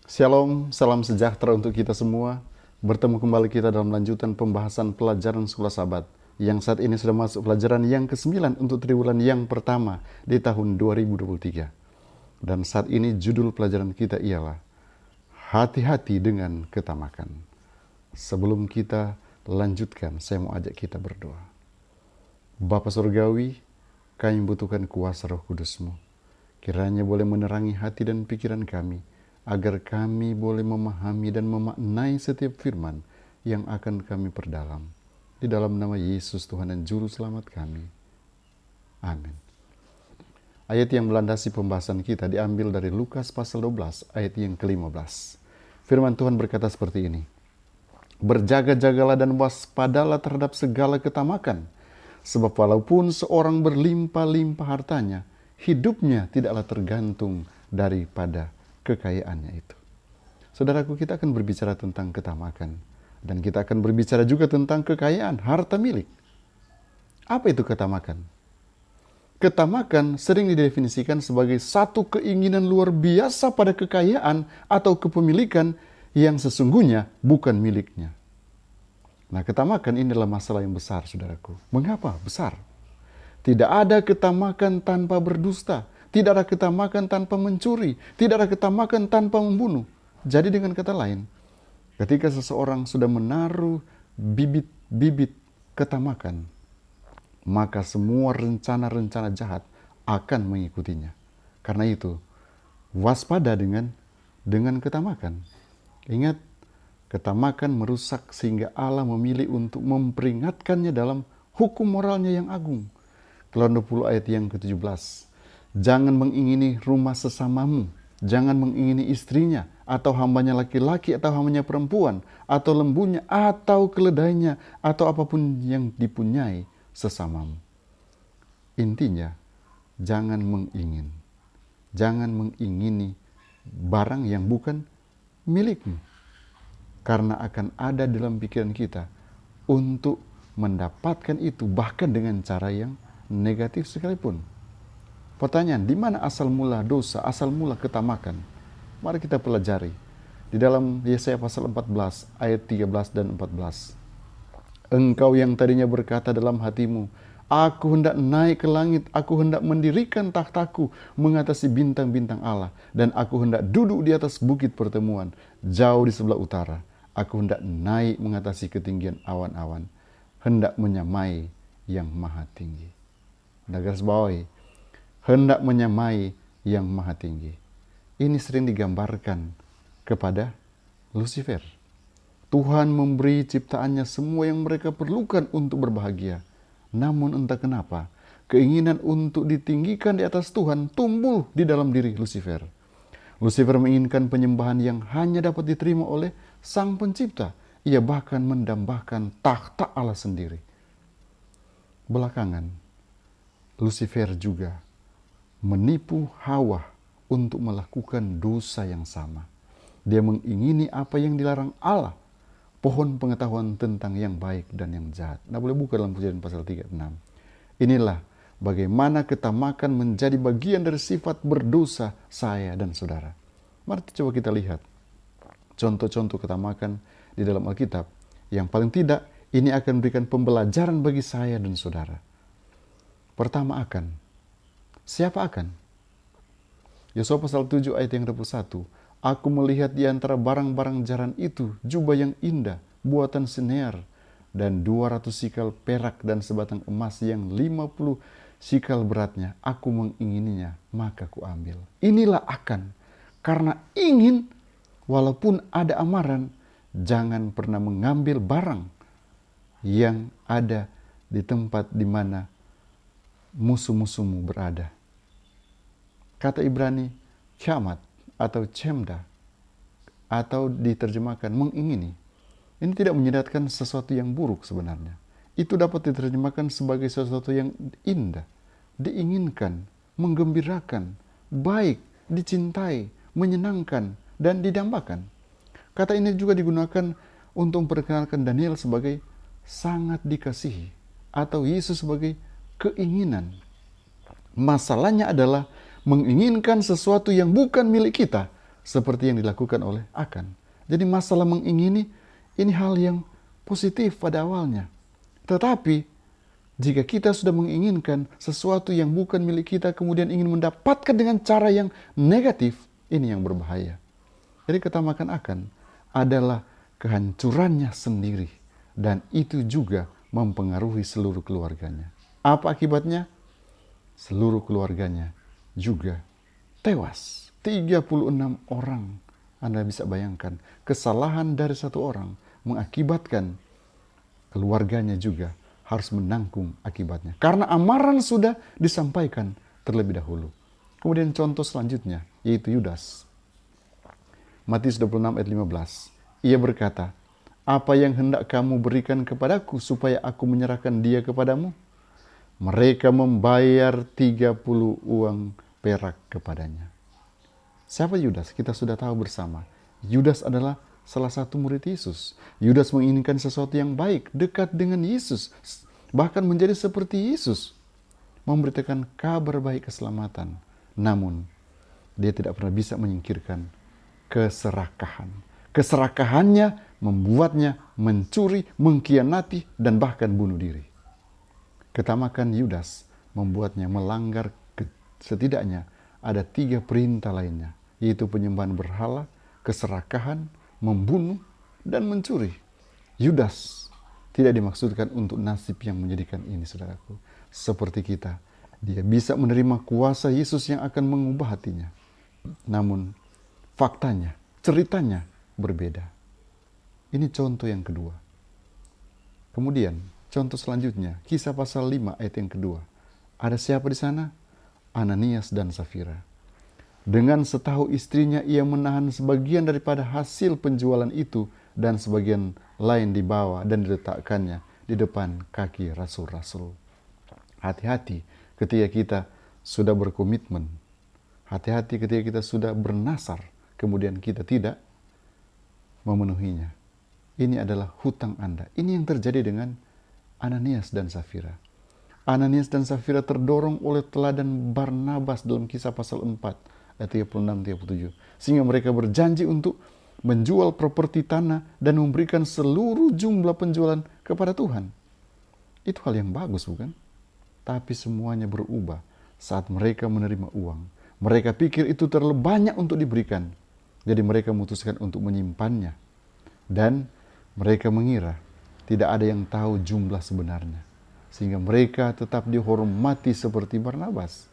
Shalom, salam sejahtera untuk kita semua. Bertemu kembali kita dalam lanjutan pembahasan pelajaran Sekolah Sabat, yang saat ini sudah masuk pelajaran yang ke-9 untuk triwulan yang pertama di tahun 2023. Dan saat ini judul pelajaran kita ialah Hati-hati dengan ketamakan. Sebelum kita lanjutkan, saya mau ajak kita berdoa. Bapa Surgawi, kami membutuhkan kuasa Roh Kudus-Mu. Kiranya boleh menerangi hati dan pikiran kami, agar kami boleh memahami dan memaknai setiap firman yang akan kami perdalam. Di dalam nama Yesus Tuhan dan Juru Selamat kami. Amin. Ayat yang melandasi pembahasan kita diambil dari Lukas pasal 12 ayat yang ke-15. Firman Tuhan berkata seperti ini. Berjaga-jagalah dan waspadalah terhadap segala ketamakan, sebab walaupun seorang berlimpah-limpah hartanya, hidupnya tidaklah tergantung daripada kekayaannya itu. Saudaraku, kita akan berbicara tentang ketamakan. Dan kita akan berbicara juga tentang kekayaan, harta milik. Apa itu ketamakan? Ketamakan sering didefinisikan sebagai satu keinginan luar biasa pada kekayaan atau kepemilikan yang sesungguhnya bukan miliknya. Nah, ketamakan ini adalah masalah yang besar, saudaraku. Mengapa besar? Tidak ada ketamakan tanpa berdusta. Tidak ada ketamakan tanpa mencuri. Tidak ada ketamakan tanpa membunuh. Jadi dengan kata lain, ketika seseorang sudah menaruh bibit-bibit ketamakan, maka semua rencana-rencana jahat akan mengikutinya. Karena itu, waspada dengan ketamakan. Ingat, ketamakan merusak sehingga Allah memilih untuk memperingatkannya dalam hukum moralnya yang agung. Keluaran 20 ayat yang ke-17. Jangan mengingini rumah sesamamu. Jangan mengingini istrinya, atau hambanya laki-laki, atau hambanya perempuan, atau lembunya, atau keledainya, atau apapun yang dipunyai sesamamu. Intinya, jangan mengingini barang yang bukan milikmu. Karena akan ada dalam pikiran kita untuk mendapatkan itu, bahkan dengan cara yang negatif sekalipun. Pertanyaan, di mana asal mula dosa, asal mula ketamakan? Mari kita pelajari. Di dalam Yesaya pasal 14 ayat 13 dan 14. Engkau yang tadinya berkata dalam hatimu, aku hendak naik ke langit, aku hendak mendirikan takhtaku mengatasi bintang-bintang Allah, dan aku hendak duduk di atas bukit pertemuan, jauh di sebelah utara. Aku hendak naik mengatasi ketinggian awan-awan, hendak menyamai yang maha tinggi. Nah, garis bawahi, hendak menyamai yang maha tinggi. Ini sering digambarkan kepada Lucifer. Tuhan memberi ciptaannya semua yang mereka perlukan untuk berbahagia. Namun entah kenapa, keinginan untuk ditinggikan di atas Tuhan tumbuh di dalam diri Lucifer. Lucifer menginginkan penyembahan yang hanya dapat diterima oleh Sang Pencipta. Ia bahkan mendambakan takhta Allah sendiri. Belakangan, Lucifer juga menipu Hawa untuk melakukan dosa yang sama. Dia mengingini apa yang dilarang Allah, pohon pengetahuan tentang yang baik dan yang jahat. Nah, boleh buka dalam Kejadian pasal 36. Inilah bagaimana ketamakan menjadi bagian dari sifat berdosa saya dan saudara. Mari coba kita lihat contoh-contoh ketamakan di dalam Alkitab. Yang paling tidak, ini akan memberikan pembelajaran bagi saya dan saudara. Pertama akan. Siapa akan? Yosua pasal 7 ayat yang 21. Aku melihat di antara barang-barang jaran itu jubah yang indah, buatan Sinear, dan 200 sikal perak dan sebatang emas yang 50 sikal beratnya. Aku mengingininya, maka ku ambil. Inilah akan. Karena ingin, walaupun ada amaran, jangan pernah mengambil barang yang ada di tempat di mana musuh-musuhmu berada. Kata Ibrani, kyamat atau cemda, atau diterjemahkan mengingini. Ini tidak menyiratkan sesuatu yang buruk sebenarnya. Itu dapat diterjemahkan sebagai sesuatu yang indah, diinginkan, menggembirakan, baik, dicintai, menyenangkan, dan didambakan. Kata ini juga digunakan untuk memperkenalkan Daniel sebagai sangat dikasihi, atau Yesus sebagai keinginan. Masalahnya adalah menginginkan sesuatu yang bukan milik kita seperti yang dilakukan oleh Akan. Jadi masalah mengingini ini hal yang positif pada awalnya. Tetapi jika kita sudah menginginkan sesuatu yang bukan milik kita, kemudian ingin mendapatkan dengan cara yang negatif, ini yang berbahaya. Jadi ketamakan Akan adalah kehancurannya sendiri. Dan itu juga mempengaruhi seluruh keluarganya. Apa akibatnya? Seluruh keluarganya juga tewas. 36 orang. Anda bisa bayangkan, kesalahan dari satu orang mengakibatkan keluarganya juga harus menanggung akibatnya. Karena amaran sudah disampaikan terlebih dahulu. Kemudian contoh selanjutnya, yaitu Yudas. Matius 26 ayat 15. Ia berkata, apa yang hendak kamu berikan kepadaku supaya aku menyerahkan dia kepadamu? Mereka membayar 30 uang perak kepadanya. Siapa Yudas? Kita sudah tahu bersama. Yudas adalah salah satu murid Yesus. Yudas menginginkan sesuatu yang baik, dekat dengan Yesus. Bahkan menjadi seperti Yesus. Memberitakan kabar baik keselamatan. Namun, dia tidak pernah bisa menyingkirkan keserakahan. Keserakahannya membuatnya mencuri, mengkhianati, dan bahkan bunuh diri. Ketamakan Yudas membuatnya melanggar setidaknya ada 3 perintah lainnya, yaitu penyembahan berhala, keserakahan, membunuh, dan mencuri. Yudas tidak dimaksudkan untuk nasib yang menyedihkan ini, saudaraku. Seperti kita, dia bisa menerima kuasa Yesus yang akan mengubah hatinya. Namun, faktanya, ceritanya berbeda. Ini contoh yang kedua. Kemudian, contoh selanjutnya, Kisah pasal 5 ayat yang kedua. Ada siapa di sana? Ananias dan Safira. Dengan setahu istrinya, ia menahan sebagian daripada hasil penjualan itu dan sebagian lain dibawa dan diletakkannya di depan kaki rasul-rasul. Hati-hati ketika kita sudah berkomitmen. Hati-hati ketika kita sudah bernasar, kemudian kita tidak memenuhinya. Ini adalah hutang Anda. Ini yang terjadi dengan Ananias dan Safira. Ananias dan Safira terdorong oleh teladan Barnabas dalam Kisah pasal 4 ayat 36-37. Sehingga mereka berjanji untuk menjual properti tanah dan memberikan seluruh jumlah penjualan kepada Tuhan. Itu hal yang bagus, bukan? Tapi semuanya berubah saat mereka menerima uang. Mereka pikir itu terlalu banyak untuk diberikan. Jadi mereka memutuskan untuk menyimpannya. Dan mereka mengira tidak ada yang tahu jumlah sebenarnya. Sehingga mereka tetap dihormati seperti Barnabas.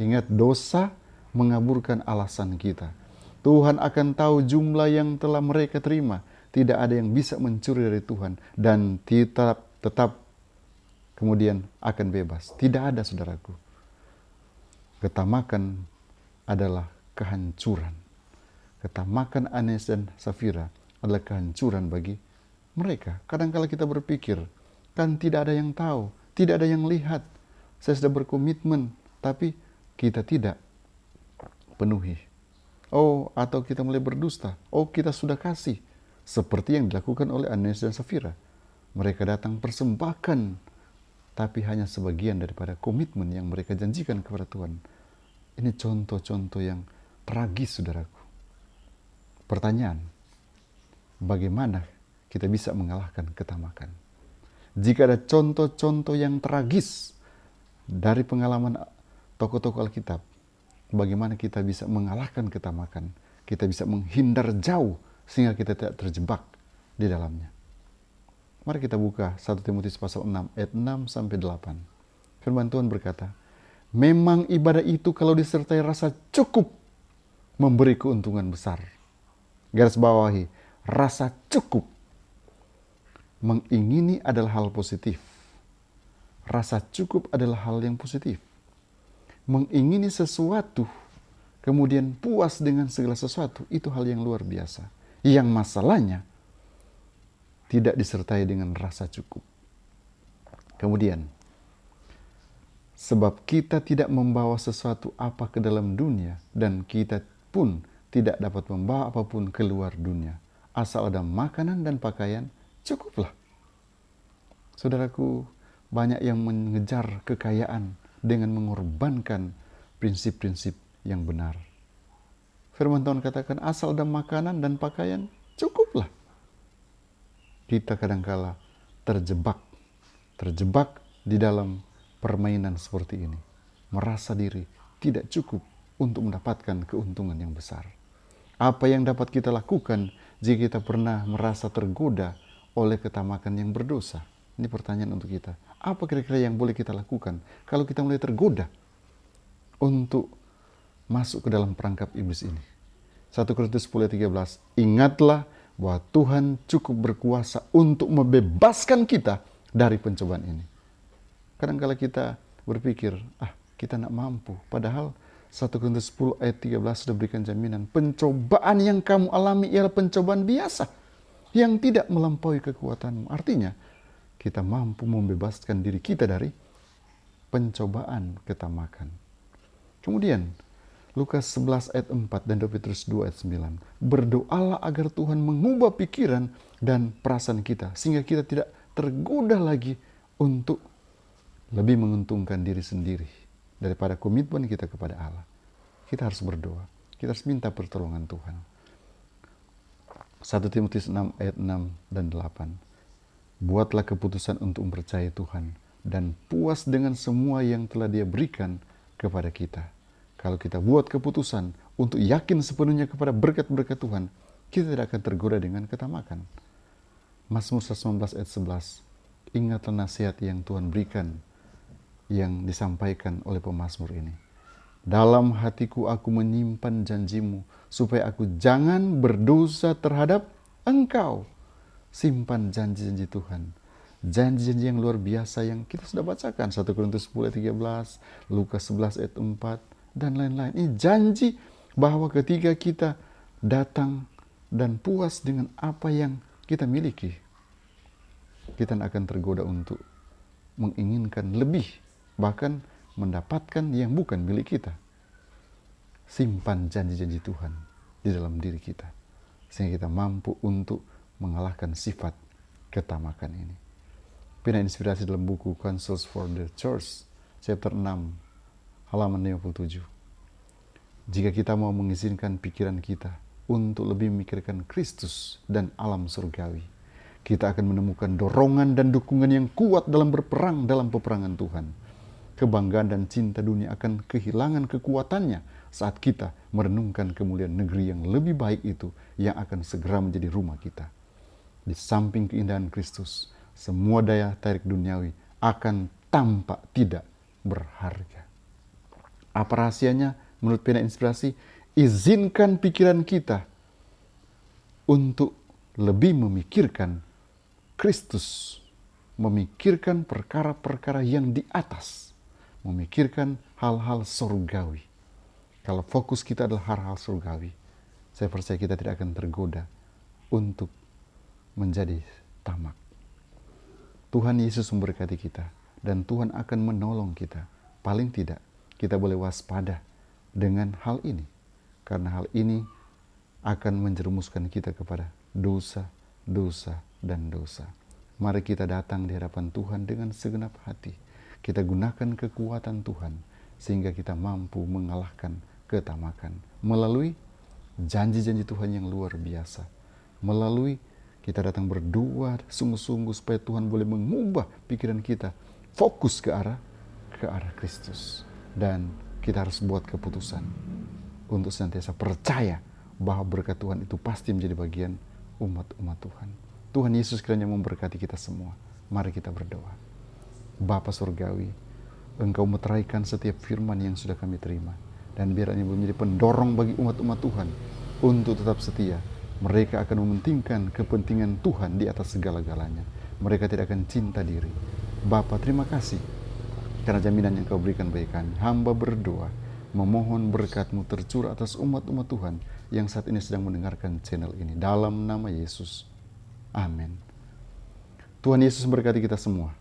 Ingat, dosa mengaburkan alasan kita. Tuhan akan tahu jumlah yang telah mereka terima. Tidak ada yang bisa mencuri dari Tuhan. Dan tetap kemudian akan bebas. Tidak ada, saudaraku. Ketamakan adalah kehancuran. Ketamakan Ananias dan Safira adalah kehancuran bagi mereka. Kadang-kala kita berpikir, kan tidak ada yang tahu, tidak ada yang lihat. Saya sudah berkomitmen, tapi kita tidak penuhi. Oh, atau kita mulai berdusta. Oh, kita sudah kasih. Seperti yang dilakukan oleh Ananias dan Safira. Mereka datang persembahkan, tapi hanya sebagian daripada komitmen yang mereka janjikan kepada Tuhan. Ini contoh-contoh yang tragis, saudaraku. Pertanyaan, bagaimana kita bisa mengalahkan ketamakan? Jika ada contoh-contoh yang tragis dari pengalaman tokoh-tokoh Alkitab, bagaimana kita bisa mengalahkan ketamakan? Kita bisa menghindar jauh sehingga kita tidak terjebak di dalamnya. Mari kita buka 1 Timotius pasal 6 ayat 6-8. Firman Tuhan berkata, memang ibadah itu kalau disertai rasa cukup memberi keuntungan besar. Garis bawahi, rasa cukup. Mengingini adalah hal positif. Rasa cukup adalah hal yang positif. Mengingini sesuatu, kemudian puas dengan segala sesuatu, itu hal yang luar biasa. Yang masalahnya, tidak disertai dengan rasa cukup. Kemudian, sebab kita tidak membawa sesuatu apa ke dalam dunia, dan kita pun tidak dapat membawa apapun keluar dunia. Asal ada makanan dan pakaian, cukuplah. Saudaraku, banyak yang mengejar kekayaan dengan mengorbankan prinsip-prinsip yang benar. Firman Tuhan katakan asal ada makanan dan pakaian, cukuplah. Kita kadangkala terjebak di dalam permainan seperti ini. Merasa diri tidak cukup untuk mendapatkan keuntungan yang besar. Apa yang dapat kita lakukan jika kita pernah merasa tergoda oleh ketamakan yang berdosa? Ini pertanyaan untuk kita. Apa kira-kira yang boleh kita lakukan kalau kita mulai tergoda untuk masuk ke dalam perangkap iblis ini? 1 Korintus 10:13, ingatlah bahwa Tuhan cukup berkuasa untuk membebaskan kita dari pencobaan ini. Kadang-kala kita berpikir, kita tidak mampu. Padahal 1 Korintus 10:13 sudah berikan jaminan. Pencobaan yang kamu alami ialah pencobaan biasa yang tidak melampaui kekuatanmu. Artinya, kita mampu membebaskan diri kita dari pencobaan ketamakan. Kemudian, Lukas 11 ayat 4 dan 2 Petrus 2 ayat 9. Berdoalah agar Tuhan mengubah pikiran dan perasaan kita, sehingga kita tidak tergoda lagi untuk lebih menguntungkan diri sendiri daripada komitmen kita kepada Allah. Kita harus berdoa. Kita harus minta pertolongan Tuhan. 1 Timotius 6 ayat 6 dan 8. Buatlah keputusan untuk mempercayai Tuhan dan puas dengan semua yang telah Dia berikan kepada kita. Kalau kita buat keputusan untuk yakin sepenuhnya kepada berkat-berkat Tuhan, kita tidak akan tergoda dengan ketamakan. Mazmur 119 ayat 11. Ingatlah nasihat yang Tuhan berikan, yang disampaikan oleh pemazmur ini. Dalam hatiku aku menyimpan janjimu, supaya aku jangan berdosa terhadap Engkau. Simpan janji-janji Tuhan. Janji-janji yang luar biasa yang kita sudah bacakan. 1 Korintus 10 ayat 13, Lukas 11 ayat 4, dan lain-lain. Ini janji bahwa ketika kita datang dan puas dengan apa yang kita miliki, kita akan tergoda untuk menginginkan lebih, bahkan mendapatkan yang bukan milik kita. Simpan janji-janji Tuhan di dalam diri kita, sehingga kita mampu untuk mengalahkan sifat ketamakan ini. Pindah inspirasi dalam buku Counsels for the Church, chapter 6, halaman 57. Jika kita mau mengizinkan pikiran kita untuk lebih memikirkan Kristus dan alam surgawi, kita akan menemukan dorongan dan dukungan yang kuat dalam berperang dalam peperangan Tuhan. Kebanggaan dan cinta dunia akan kehilangan kekuatannya saat kita merenungkan kemuliaan negeri yang lebih baik itu yang akan segera menjadi rumah kita. Di samping keindahan Kristus, semua daya tarik duniawi akan tampak tidak berharga. Apa rahasianya menurut Pena Inspirasi? Izinkan pikiran kita untuk lebih memikirkan Kristus, memikirkan perkara-perkara yang di atas, memikirkan hal-hal surgawi. Kalau fokus kita adalah hal-hal surgawi, saya percaya kita tidak akan tergoda untuk menjadi tamak. Tuhan Yesus memberkati kita dan Tuhan akan menolong kita. Paling tidak kita boleh waspada dengan hal ini, karena hal ini akan menjerumuskan kita kepada dosa, dosa, dan dosa. Mari kita datang di hadapan Tuhan dengan segenap hati. Kita gunakan kekuatan Tuhan sehingga kita mampu mengalahkan ketamakan melalui janji-janji Tuhan yang luar biasa. Melalui kita datang berdoa sungguh-sungguh supaya Tuhan boleh mengubah pikiran kita fokus ke arah Kristus. Dan kita harus buat keputusan untuk senantiasa percaya bahwa berkat Tuhan itu pasti menjadi bagian umat-umat Tuhan. Tuhan Yesus kiranya memberkati kita semua. Mari kita berdoa. Bapa Surgawi, Engkau meteraikan setiap firman yang sudah kami terima. Dan biar ini menjadi pendorong bagi umat-umat Tuhan untuk tetap setia. Mereka akan mementingkan kepentingan Tuhan di atas segala-galanya. Mereka tidak akan cinta diri. Bapa, terima kasih karena jaminan yang Kau berikan bagi kami. Hamba berdoa, memohon berkat-Mu tercurah atas umat-umat Tuhan yang saat ini sedang mendengarkan channel ini. Dalam nama Yesus. Amin. Tuhan Yesus memberkati kita semua.